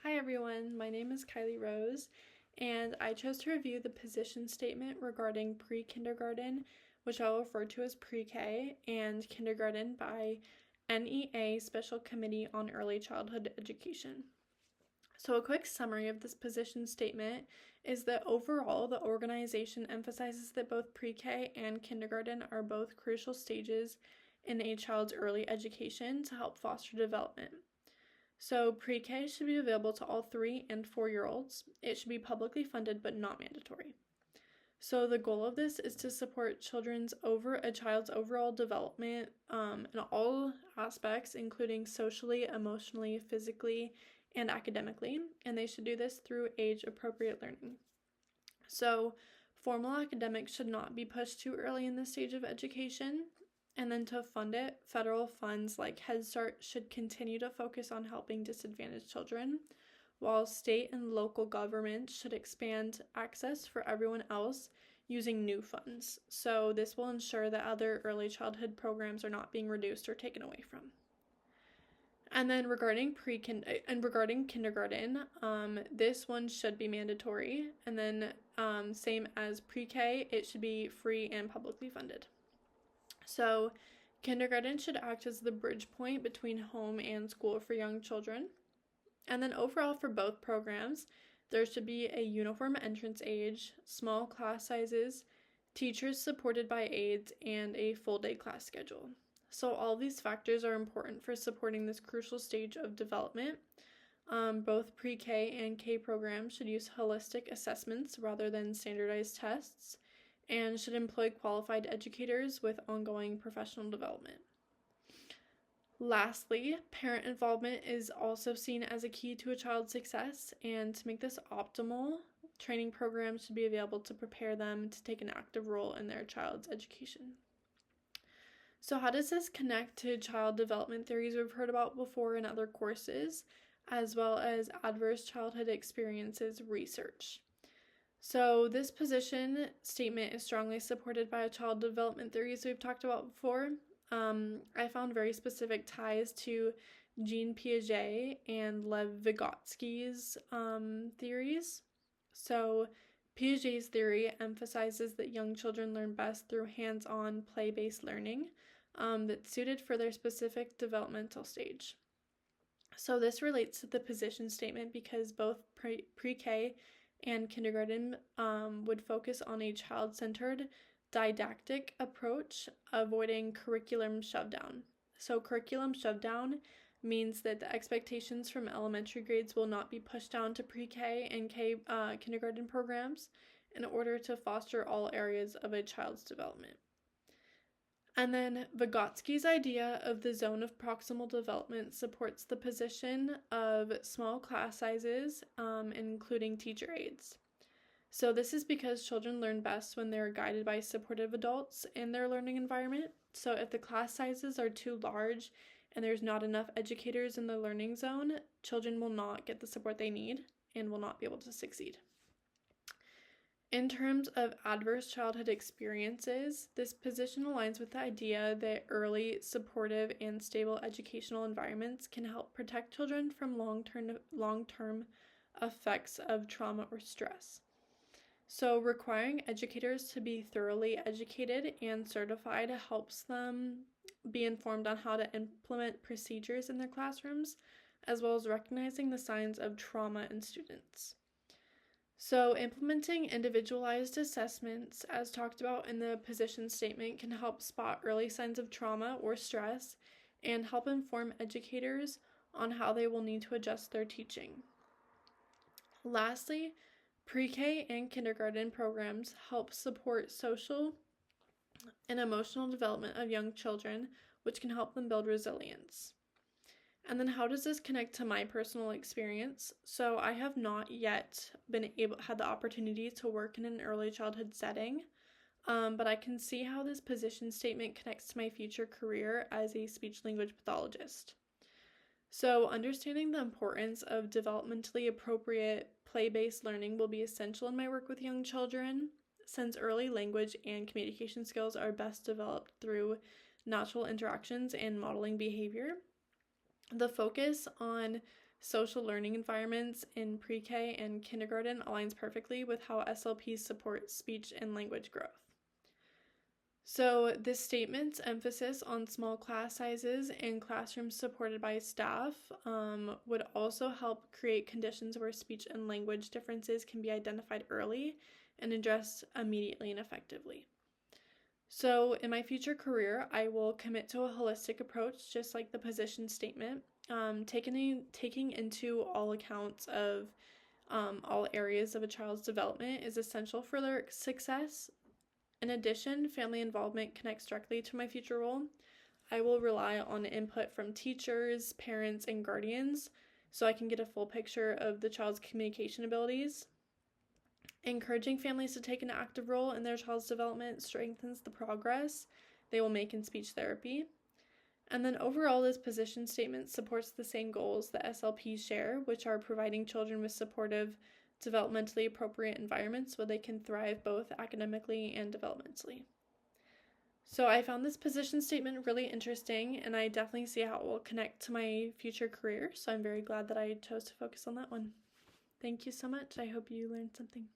Hi everyone, my name is Kylie Rose, and I chose to review the position statement regarding pre-kindergarten, which I'll refer to as pre-K, and kindergarten by NEA Special Committee on Early Childhood Education. So a quick summary of this position statement is that overall, the organization emphasizes that both pre-K and kindergarten are both crucial stages in a child's early education to help foster development. So pre-K should be available to all 3 and 4-year-olds. It should be publicly funded but not mandatory. So the goal of this is to support a child's overall development in all aspects, including socially, emotionally, physically, and academically, and they should do this through age-appropriate learning. So formal academics should not be pushed too early in this stage of education. And then to fund it, federal funds like Head Start should continue to focus on helping disadvantaged children, while state and local governments should expand access for everyone else using new funds. So this will ensure that other early childhood programs are not being reduced or taken away from. And then regarding kindergarten, this one should be mandatory. And then same as pre-K, it should be free and publicly funded. So, kindergarten should act as the bridge point between home and school for young children. And then overall for both programs, there should be a uniform entrance age, small class sizes, teachers supported by aides, and a full-day class schedule. So all these factors are important for supporting this crucial stage of development. Both pre-K and K programs should use holistic assessments rather than standardized tests, and should employ qualified educators with ongoing professional development. Lastly, parent involvement is also seen as a key to a child's success, and to make this optimal, training programs should be available to prepare them to take an active role in their child's education. So how does this connect to child development theories we've heard about before in other courses, as well as adverse childhood experiences research? So this position statement is strongly supported by child development theories we've talked about before. I found very specific ties to Jean Piaget and Lev Vygotsky's theories. So Piaget's theory emphasizes that young children learn best through hands-on play-based learning that's suited for their specific developmental stage. So this relates to the position statement because both pre-K and kindergarten would focus on a child-centered didactic approach, avoiding curriculum shove-down. So curriculum shove-down means that the expectations from elementary grades will not be pushed down to pre-K and K kindergarten programs in order to foster all areas of a child's development. And then Vygotsky's idea of the zone of proximal development supports the position of small class sizes, including teacher aides. So this is because children learn best when they're guided by supportive adults in their learning environment. So if the class sizes are too large and there's not enough educators in the learning zone, children will not get the support they need and will not be able to succeed. In terms of adverse childhood experiences, this position aligns with the idea that early, supportive, and stable educational environments can help protect children from long-term effects of trauma or stress. So requiring educators to be thoroughly educated and certified helps them be informed on how to implement procedures in their classrooms, as well as recognizing the signs of trauma in students. So implementing individualized assessments, as talked about in the position statement, can help spot early signs of trauma or stress and help inform educators on how they will need to adjust their teaching. Lastly, pre-K and kindergarten programs help support social and emotional development of young children, which can help them build resilience. And then how does this connect to my personal experience? So I have not yet had the opportunity to work in an early childhood setting, but I can see how this position statement connects to my future career as a speech-language pathologist. So understanding the importance of developmentally appropriate play-based learning will be essential in my work with young children, since early language and communication skills are best developed through natural interactions and modeling behavior. The focus on social learning environments in pre-K and kindergarten aligns perfectly with how SLPs support speech and language growth. So this statement's emphasis on small class sizes and classrooms supported by staff would also help create conditions where speech and language differences can be identified early and addressed immediately and effectively. So in my future career, I will commit to a holistic approach, just like the position statement, taking into all accounts of all areas of a child's development is essential for their success. In addition, family involvement connects directly to my future role. I will rely on input from teachers, parents, and guardians so I can get a full picture of the child's communication abilities. Encouraging families to take an active role in their child's development strengthens the progress they will make in speech therapy. And then overall, this position statement supports the same goals that SLPs share, which are providing children with supportive, developmentally appropriate environments where they can thrive both academically and developmentally. So I found this position statement really interesting, and I definitely see how it will connect to my future career, so I'm very glad that I chose to focus on that one. Thank you so much. I hope you learned something.